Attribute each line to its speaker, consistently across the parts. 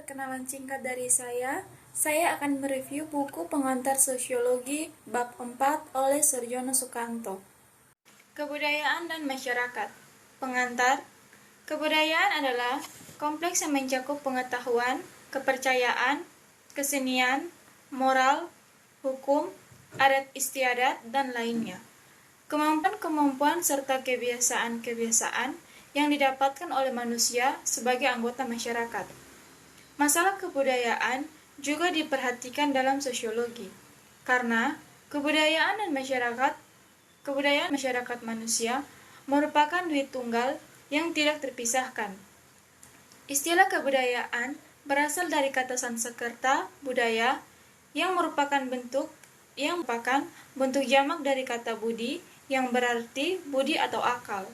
Speaker 1: perkenalan singkat dari saya akan mereview buku Pengantar Sosiologi bab 4 oleh Surjono Sukanto. Kebudayaan dan masyarakat. Pengantar, kebudayaan adalah kompleks yang mencakup pengetahuan, kepercayaan, kesenian, moral, hukum, adat istiadat, dan lainnya. Kemampuan-kemampuan serta kebiasaan-kebiasaan yang didapatkan oleh manusia sebagai anggota masyarakat. Masalah kebudayaan juga diperhatikan dalam sosiologi, karena kebudayaan masyarakat manusia merupakan duit tunggal yang tidak terpisahkan. Istilah kebudayaan berasal dari kata Sanskerta budaya yang merupakan bentuk jamak dari kata budi yang berarti budi atau akal.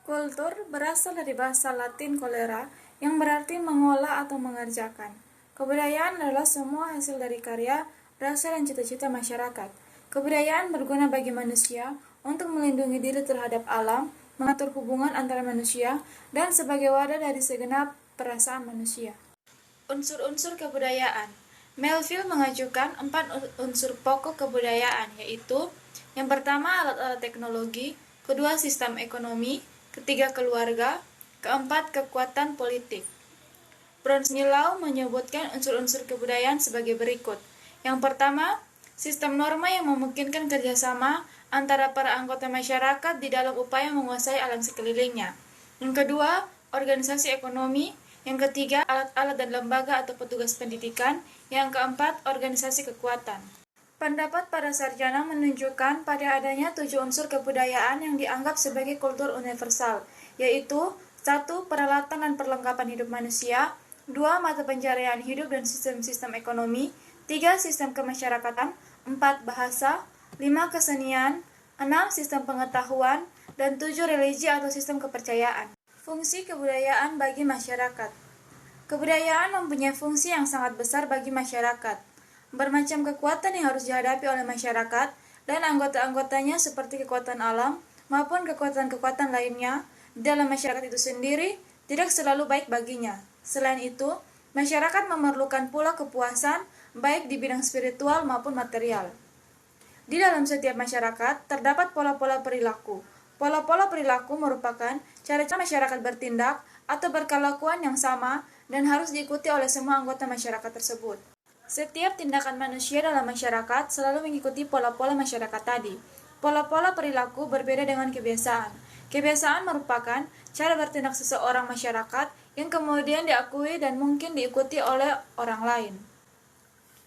Speaker 1: Kultur berasal dari bahasa Latin kolera yang berarti mengolah atau mengerjakan. Kebudayaan adalah semua hasil dari karya, rasa, dan cita-cita masyarakat. Kebudayaan berguna bagi manusia untuk melindungi diri terhadap alam, mengatur hubungan antara manusia, dan sebagai wadah dari segenap perasaan manusia. Unsur-unsur kebudayaan. Melville mengajukan 4 unsur pokok kebudayaan, yaitu yang pertama alat-alat teknologi, kedua sistem ekonomi, ketiga keluarga, keempat kekuatan politik. Bronsmilau menyebutkan unsur-unsur kebudayaan sebagai berikut. Yang pertama, sistem norma yang memungkinkan kerjasama antara para anggota masyarakat di dalam upaya menguasai alam sekelilingnya. Yang kedua, organisasi ekonomi. Yang ketiga, alat-alat dan lembaga atau petugas pendidikan. Yang keempat, organisasi kekuatan. Pendapat para sarjana menunjukkan pada adanya 7 unsur kebudayaan yang dianggap sebagai kultur universal, yaitu 1. Peralatan dan perlengkapan hidup manusia, 2. Mata pencaharian hidup dan sistem-sistem ekonomi, 3. Sistem kemasyarakatan, 4. Bahasa, 5. Kesenian, 6. Sistem pengetahuan, dan 7. Religi atau sistem kepercayaan. Fungsi kebudayaan bagi masyarakat. Kebudayaan mempunyai fungsi yang sangat besar bagi masyarakat. Bermacam kekuatan yang harus dihadapi oleh masyarakat dan anggota-anggotanya seperti kekuatan alam maupun kekuatan-kekuatan lainnya dalam masyarakat itu sendiri tidak selalu baik baginya. Selain itu, masyarakat memerlukan pula kepuasan baik di bidang spiritual maupun material. Di dalam setiap masyarakat terdapat pola-pola perilaku. Pola-pola perilaku merupakan cara-cara masyarakat bertindak atau berkelakuan yang sama dan harus diikuti oleh semua anggota masyarakat tersebut. Setiap tindakan manusia dalam masyarakat selalu mengikuti pola-pola masyarakat tadi. Pola-pola perilaku berbeda dengan kebiasaan. Kebiasaan merupakan cara bertindak seseorang masyarakat yang kemudian diakui dan mungkin diikuti oleh orang lain.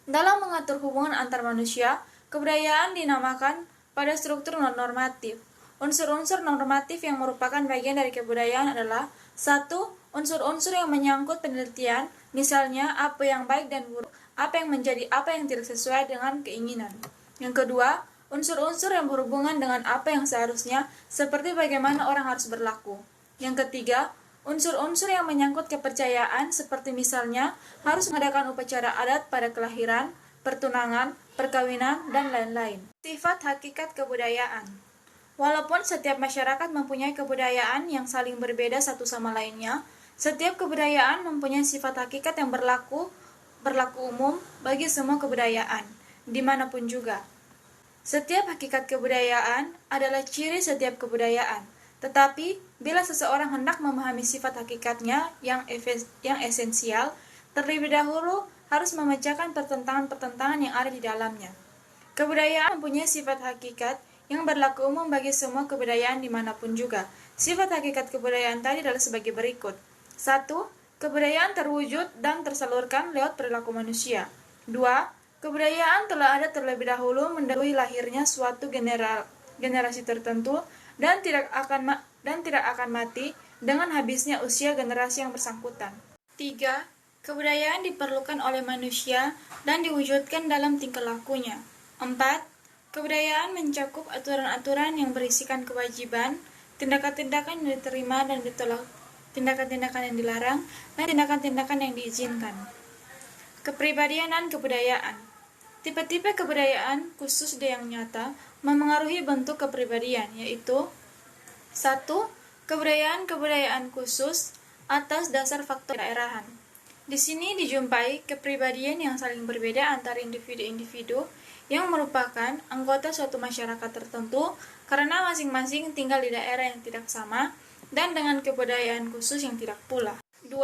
Speaker 1: Dalam mengatur hubungan antar manusia, kebudayaan dinamakan pada struktur normatif. Unsur-unsur normatif yang merupakan bagian dari kebudayaan adalah 1. Unsur-unsur yang menyangkut penelitian, misalnya apa yang baik dan buruk, apa yang menjadi apa yang tidak sesuai dengan keinginan. Yang kedua, unsur-unsur yang berhubungan dengan apa yang seharusnya, seperti bagaimana orang harus berlaku. Yang ketiga, unsur-unsur yang menyangkut kepercayaan, seperti misalnya harus mengadakan upacara adat pada kelahiran, pertunangan, perkawinan, dan lain-lain. Sifat hakikat kebudayaan. Walaupun setiap masyarakat mempunyai kebudayaan yang saling berbeda satu sama lainnya, setiap kebudayaan mempunyai sifat hakikat yang berlaku umum bagi semua kebudayaan, dimanapun juga. Setiap hakikat kebudayaan adalah ciri setiap kebudayaan, tetapi bila seseorang hendak memahami sifat hakikatnya yang esensial, terlebih dahulu harus memecahkan pertentangan-pertentangan yang ada di dalamnya. Kebudayaan mempunyai sifat hakikat yang berlaku umum bagi semua kebudayaan dimanapun juga. Sifat hakikat kebudayaan tadi adalah sebagai berikut. 1. Kebudayaan terwujud dan tersalurkan lewat perilaku manusia. 2. Kebudayaan telah ada terlebih dahulu mendahului lahirnya suatu generasi tertentu dan tidak akan mati dengan habisnya usia generasi yang bersangkutan. 3. Kebudayaan diperlukan oleh manusia dan diwujudkan dalam tingkah lakunya. 4. Kebudayaan mencakup aturan-aturan yang berisikan kewajiban, tindakan-tindakan yang diterima dan ditolak, tindakan-tindakan yang dilarang, dan tindakan-tindakan yang diizinkan. Kepribadian dan kebudayaan. Tipe-tipe kebudayaan khusus yang nyata memengaruhi bentuk kepribadian, yaitu 1. Kebudayaan khusus atas dasar faktor daerahan. Di sini dijumpai kepribadian yang saling berbeda antara individu-individu yang merupakan anggota suatu masyarakat tertentu karena masing-masing tinggal di daerah yang tidak sama dan dengan kebudayaan khusus yang tidak pula. 2.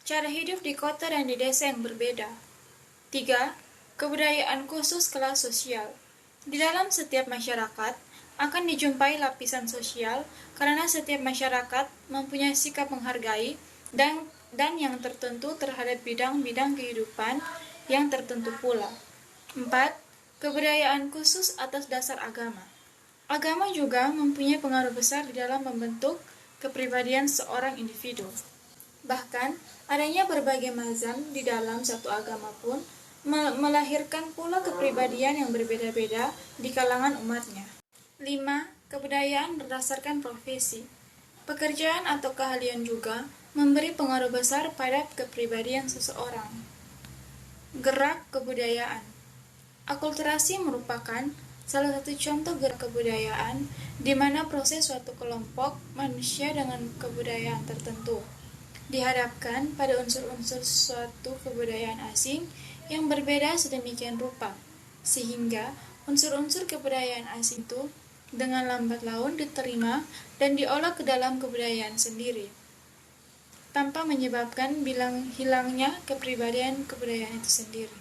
Speaker 1: Cara hidup di kota dan di desa yang berbeda. 3. Kebudayaan khusus kelas sosial. Di dalam setiap masyarakat akan dijumpai lapisan sosial karena setiap masyarakat mempunyai sikap menghargai dan yang tertentu terhadap bidang-bidang kehidupan yang tertentu pula. 4. Kebudayaan khusus atas dasar agama. Agama juga mempunyai pengaruh besar di dalam membentuk kepribadian seorang individu. Bahkan, adanya berbagai mazhab di dalam satu agama pun melahirkan pula kepribadian yang berbeda-beda di kalangan umatnya. 5. Kebudayaan berdasarkan profesi. Pekerjaan atau keahlian juga memberi pengaruh besar pada kepribadian seseorang. Gerak kebudayaan. Akulturasi merupakan salah satu contoh gerak kebudayaan di mana proses suatu kelompok manusia dengan kebudayaan tertentu dihadapkan pada unsur-unsur suatu kebudayaan asing yang berbeda sedemikian rupa, sehingga unsur-unsur kebudayaan asing itu dengan lambat laun diterima dan diolah ke dalam kebudayaan sendiri, tanpa menyebabkan hilangnya kepribadian kebudayaan itu sendiri.